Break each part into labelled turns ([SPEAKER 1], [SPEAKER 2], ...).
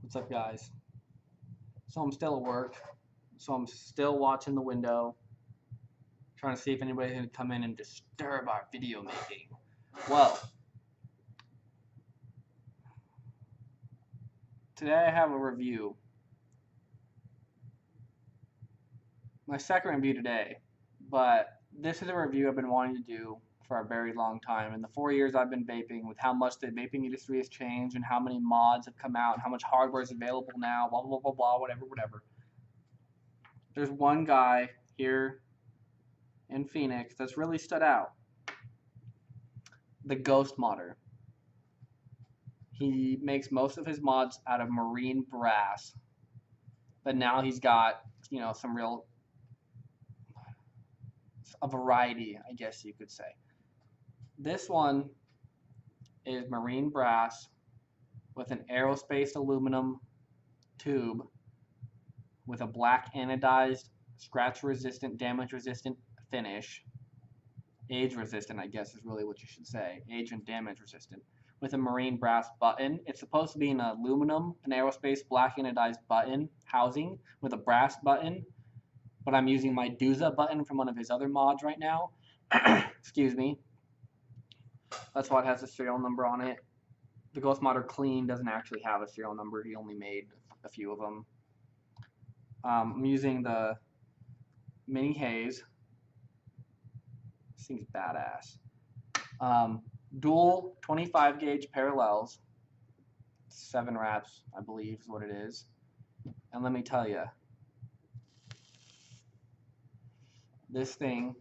[SPEAKER 1] What's up, guys? So I'm still at work, so I'm still watching the window, trying to see if anybody's gonna come in and disturb our video making. Well, today I have a review. My second review today, but this is a review I've been wanting to do for a very long time. In the 4 years I've been vaping, with how much the vaping industry has changed and how many mods have come out and how much hardware is available now, blah blah blah blah, whatever. There's one guy here in Phoenix that's really stood out. The Ghostmodder. He makes most of his mods out of marine brass, but now he's got, some real, a variety, I guess you could say. This one is marine brass with an aerospace aluminum tube with a black anodized, scratch resistant, damage resistant finish. Age resistant, I guess, is really what you should say. Age and damage resistant. With a marine brass button. It's supposed to be an aluminum, an aerospace black anodized button housing with a brass button, but I'm using my Duza button from one of his other mods right now. Excuse me. That's why it has a serial number on it. The Ghostmodder Clean doesn't actually have a serial number. He only made a few of them. I'm using the Mini Haze. This thing's badass. Dual 25 gauge parallels, 7 wraps, I believe is what it is. And let me tell you, this thing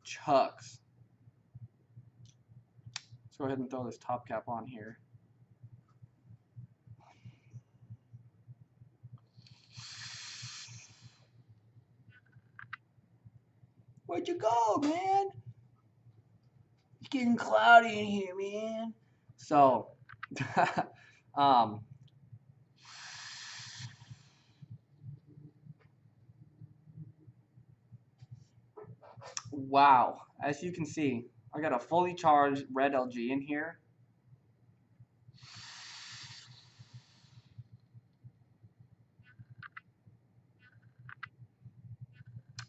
[SPEAKER 1] chucks. Let's go ahead and throw this top cap on here. Where'd you go, man? It's getting cloudy in here, man. So, wow. As you can see, I got a fully charged red LG in here.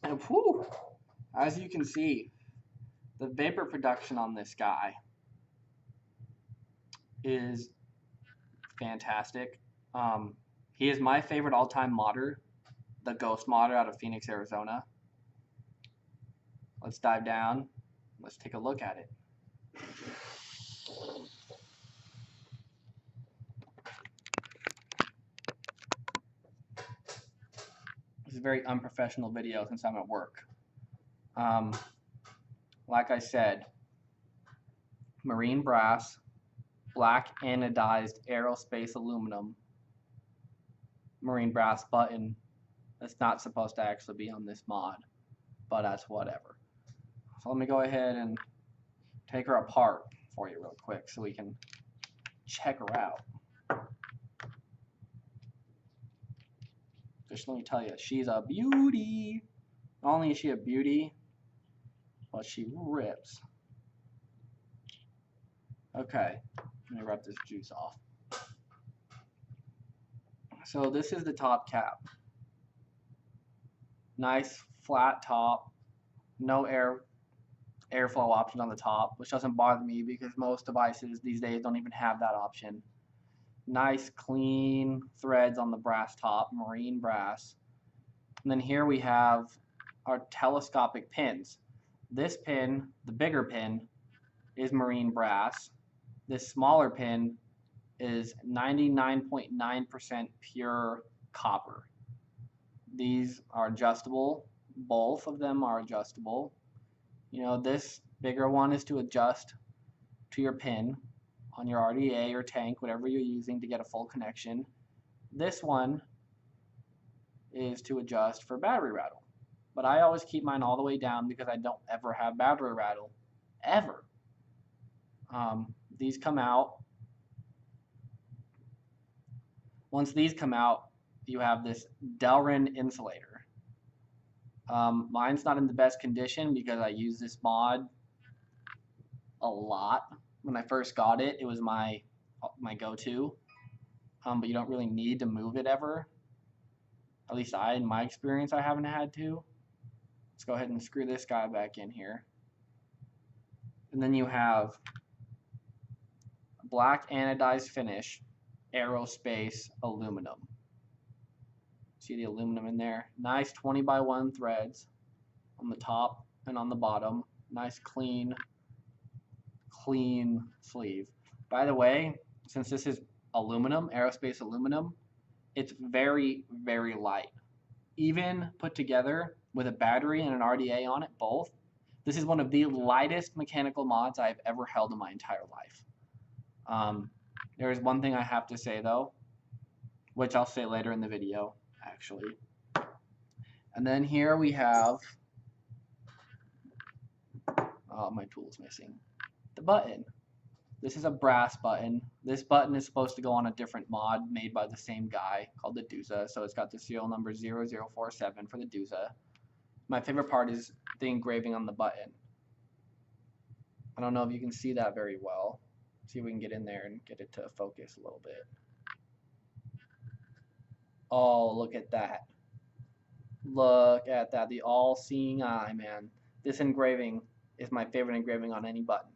[SPEAKER 1] And whew, as you can see, the vapor production on this guy is fantastic. He is my favorite all-time modder, the Ghostmodder out of Phoenix, Arizona. Let's dive down. Let's take a look at it. This is a very unprofessional video since I'm at work. Like I said, marine brass, black anodized aerospace aluminum, marine brass button. That's not supposed to actually be on this mod, but that's whatever. So let me go ahead and take her apart for you real quick so we can check her out. Just let me tell you, she's a beauty. Not only is she a beauty, but she rips. Okay, let me rub this juice off. So this is the top cap. Nice flat top, no airflow option on the top, which doesn't bother me because most devices these days don't even have that option. Nice clean threads on the brass top, marine brass. And then here we have our telescopic pins. This pin, the bigger pin, is marine brass. This smaller pin is 99.9% pure copper. These are adjustable. Both of them are adjustable. This bigger one is to adjust to your pin on your RDA or tank, whatever you're using to get a full connection. This one is to adjust for battery rattle. But I always keep mine all the way down because I don't ever have battery rattle, ever. These come out. Once these come out, you have this Delrin insulator. Mine's not in the best condition because I use this mod a lot. When I first got it, it was my go-to. But you don't really need to move it ever. At least in my experience, I haven't had to. Let's go ahead and screw this guy back in here. And then you have black anodized finish, aerospace aluminum. See the aluminum in there? Nice 20x1 threads on the top and on the bottom. Nice clean sleeve. By the way, since this is aluminum, aerospace aluminum, it's very, very light. Even put together with a battery and an RDA on it, both, this is one of the lightest mechanical mods I've ever held in my entire life. There is one thing I have to say though, which I'll say later in the video, actually. And then here we have, oh, my tool's missing, the button. This is a brass button. This button is supposed to go on a different mod made by the same guy called the Duza. So it's got the serial number 0047 for the Duza. My favorite part is the engraving on the button. I don't know if you can see that very well. See if we can get in there and get it to focus a little bit. Oh, look at that. Look at that. The all-seeing eye, man. This engraving is my favorite engraving on any button.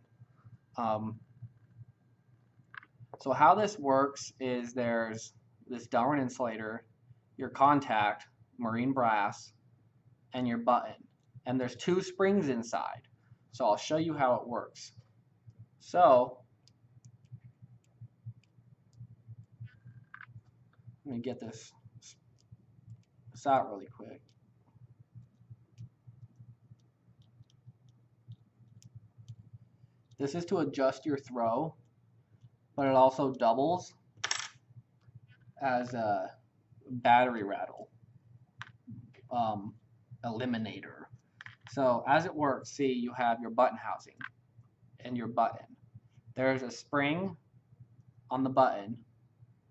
[SPEAKER 1] So how this works is there's this Delrin insulator, your contact, marine brass, and your button. And there's 2 springs inside. So I'll show you how it works. So let me get this out really quick. This is to adjust your throw, but it also doubles as a battery rattle eliminator. So as it works, see, you have your button housing and your button. There's a spring on the button,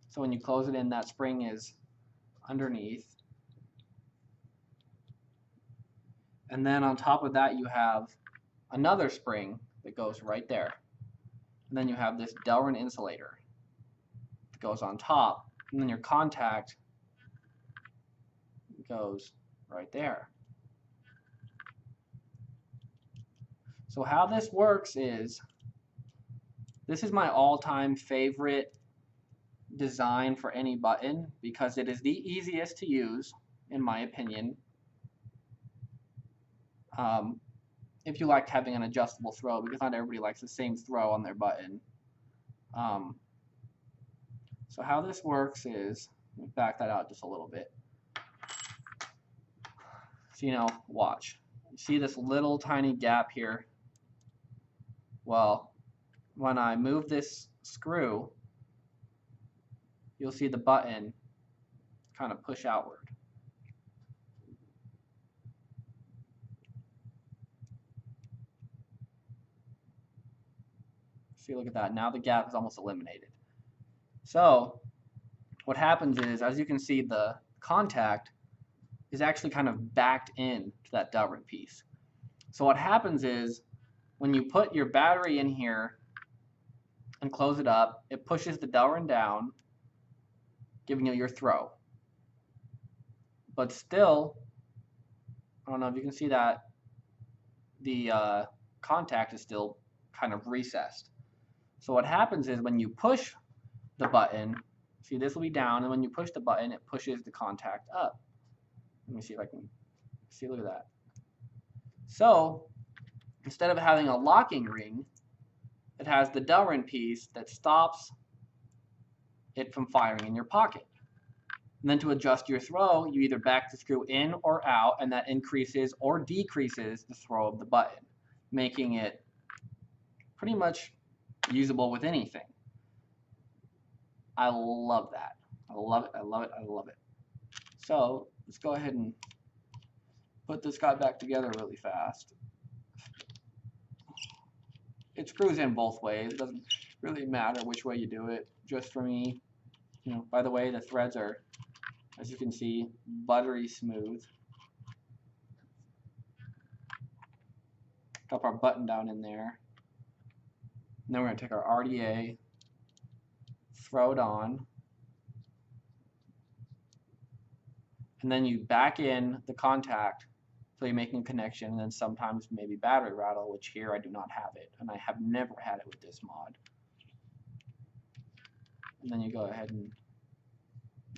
[SPEAKER 1] so when you close it in, that spring is underneath. And then on top of that, you have another spring that goes right there. And then you have this Delrin insulator that goes on top. And then your contact goes right there. So how this works is, this is my all-time favorite design for any button because it is the easiest to use, in my opinion. If you like having an adjustable throw, because not everybody likes the same throw on their button. So how this works is, let me back that out just a little bit. So, watch. You see this little tiny gap here? Well, when I move this screw, you'll see the button kind of push outward. See, look at that. Now the gap is almost eliminated. So what happens is, as you can see, the contact is actually kind of backed in to that Delrin piece. So what happens is, when you put your battery in here and close it up, it pushes the Delrin down, giving you your throw. But still, I don't know if you can see that, the contact is still kind of recessed. So what happens is, when you push the button, see, this will be down, and when you push the button, it pushes the contact up. Let me see if I can see, look at that. So instead of having a locking ring, it has the Delrin piece that stops it from firing in your pocket. And then to adjust your throw, you either back the screw in or out, and that increases or decreases the throw of the button, making it pretty much usable with anything. I love that. I love it. I love it. I love it. So let's go ahead and put this guy back together really fast. It screws in both ways. It doesn't really matter which way you do it. Just for me, by the way, the threads are, as you can see, buttery smooth. Got our button down in there. And then we're going to take our RDA, throw it on, and then you back in the contact so you're making a connection, and then sometimes maybe battery rattle, which here I do not have it, and I have never had it with this mod. And then you go ahead and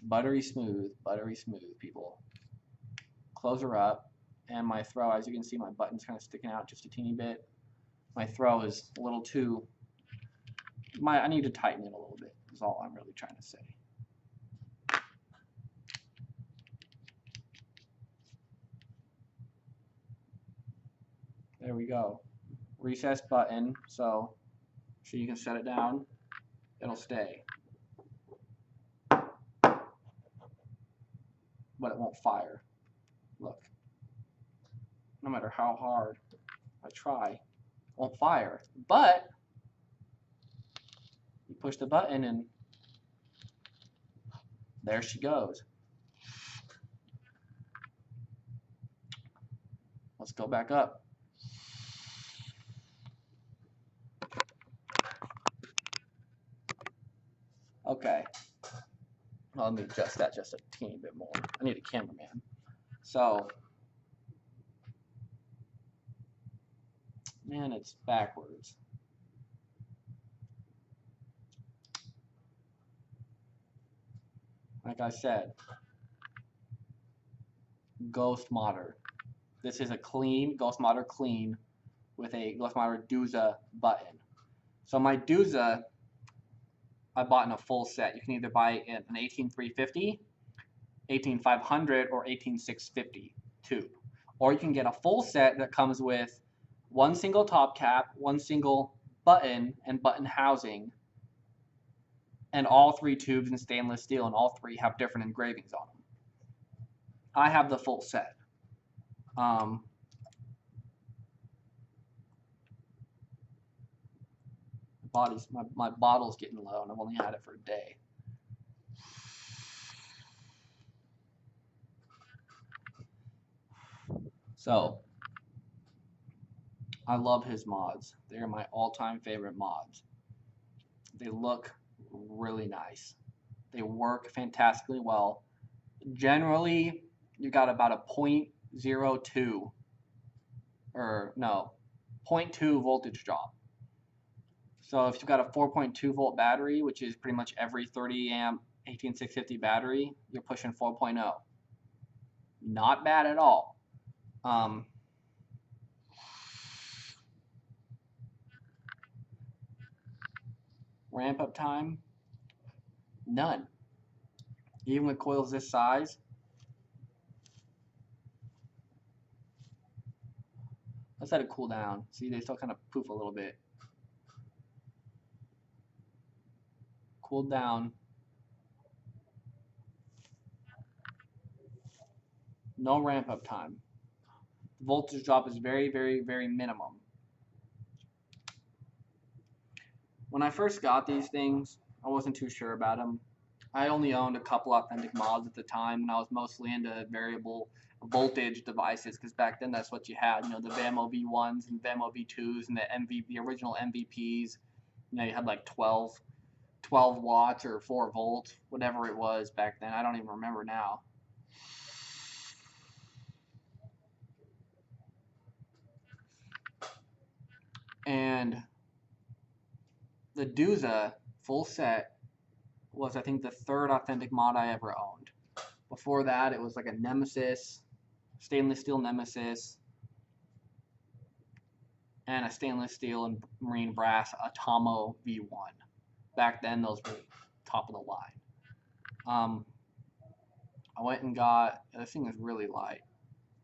[SPEAKER 1] buttery smooth, people. Close her up, and my throw, as you can see, my button's kind of sticking out just a teeny bit. My throw is a little too, I need to tighten it a little bit, is all I'm really trying to say. There we go. Recess button, so you can set it down, it'll stay. But it won't fire. Look. No matter how hard I try, it won't fire. But you push the button and there she goes. Let's go back up. Okay. Well, let me adjust that just a teeny bit more. I need a cameraman. So, man, it's backwards. Like I said, Ghostmodder. This is a clean, Ghostmodder clean with a Ghostmodder Duza button. So my Duza, I bought in a full set. You can either buy an 18350, 18500, or 18650 tube. Or you can get a full set that comes with one single top cap, one single button and button housing, and all three tubes in stainless steel, and all three have different engravings on them. I have the full set. My bottle's getting low, and I've only had it for a day. So, I love his mods. They're my all-time favorite mods. They look really nice. They work fantastically well. Generally, you got about a 0.02 or no, 0.2 voltage drop. So if you've got a 4.2 volt battery, which is pretty much every 30 amp 18650 battery, you're pushing 4.0. Not bad at all. Ramp up time, none. Even with coils this size. Let's let it cool down. See, they still kind of poof a little bit. Cooled down. No ramp up time. The voltage drop is very, very, very minimum. When I first got these things, I wasn't too sure about them. I only owned a couple authentic mods at the time, and I was mostly into variable voltage devices because back then that's what you had. You know, the VAMO V1s and VAMO V2s and the original MVPs. You know, you had like 12 watts or 4 volts, whatever it was back then. I don't even remember now. And the Duza full set was, I think, the third authentic mod I ever owned. Before that, it was like a Nemesis, stainless steel Nemesis, and a stainless steel and marine brass Atomo V1. Back then, those were top of the line. I went and got, this thing is really light,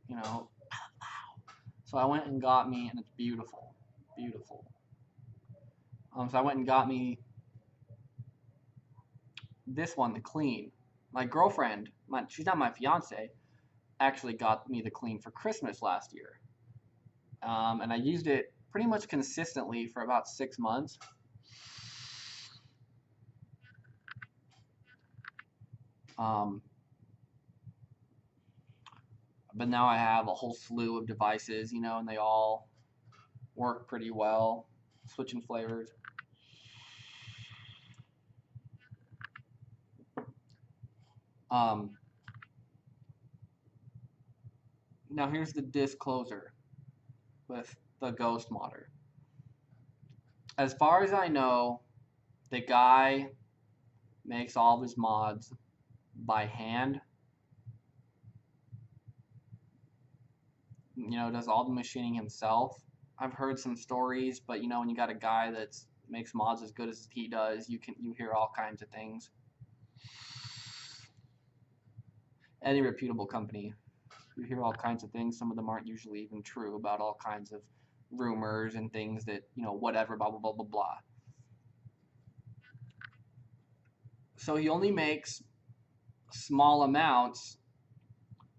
[SPEAKER 1] you know. So I went and got me, and it's beautiful, beautiful. So I went and got me this one, the clean. My girlfriend, she's not my fiance, actually got me the clean for Christmas last year. And I used it pretty much consistently for about 6 months. But now I have a whole slew of devices, you know, and they all work pretty well. switching flavors. Now here's the disclosure with the Ghostmodder. As far as I know, the guy makes all of his mods by hand. You know, does all the machining himself. I've heard some stories, but you know, when you got a guy that makes mods as good as he does, you hear all kinds of things. Any reputable company, you hear all kinds of things. Some of them aren't usually even true, about all kinds of rumors and things that, you know, whatever, blah blah blah blah blah. So he only makes small amounts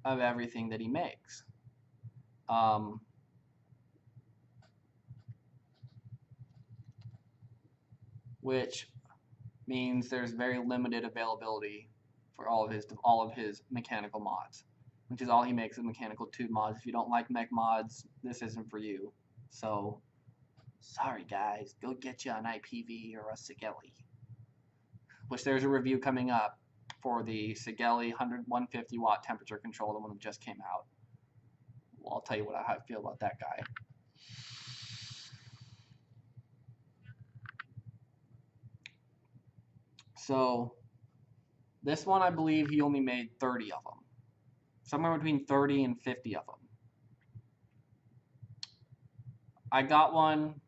[SPEAKER 1] of everything that he makes. Which means there's very limited availability for all of his mechanical mods, which is all he makes is mechanical tube mods. If you don't like mech mods, this isn't for you. So, sorry guys, go get you an IPV or a Sigeli. Which there's a review coming up for the Sigeli 150 watt temperature control, the one that just came out. Well, I'll tell you how I feel about that guy. So, this one I believe he only made 30 of them. Somewhere between 30 and 50 of them. I got one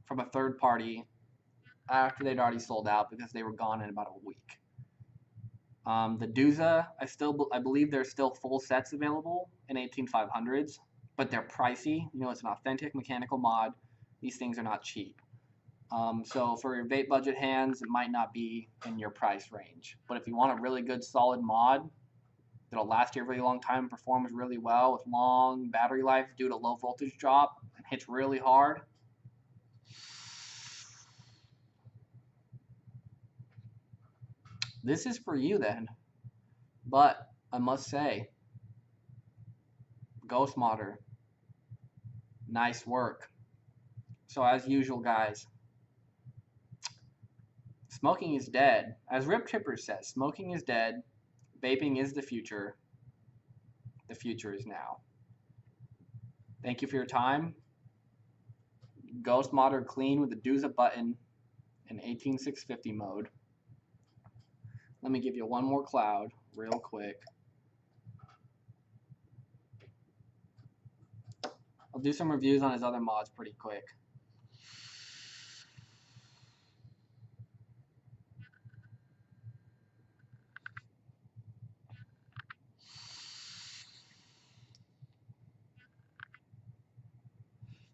[SPEAKER 1] from a third party after they'd already sold out because they were gone in about a week. The Duza, I believe there's still full sets available in 18500s, but they're pricey. You know, it's an authentic mechanical mod. These things are not cheap. So for your vape budget hands, it might not be in your price range. But if you want a really good solid mod that'll last you a really long time, performs really well with long battery life due to low voltage drop, and hits really hard, this is for you then. But I must say, Ghostmodder, nice work. So as usual, guys, smoking is dead. As Rip Tripper says, smoking is dead. Vaping is the future. The future is now. Thank you for your time. Ghostmodder clean with the Duza button in 18650 mode. Let me give you one more cloud real quick. I'll do some reviews on his other mods pretty quick.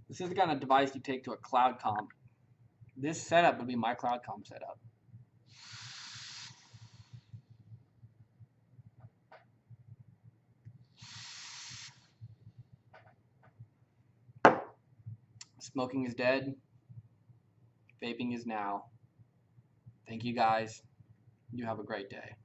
[SPEAKER 1] This is the kind of device you take to a cloud comp. This setup would be my cloud comp setup. Smoking is dead. Vaping is now. Thank you guys. You have a great day.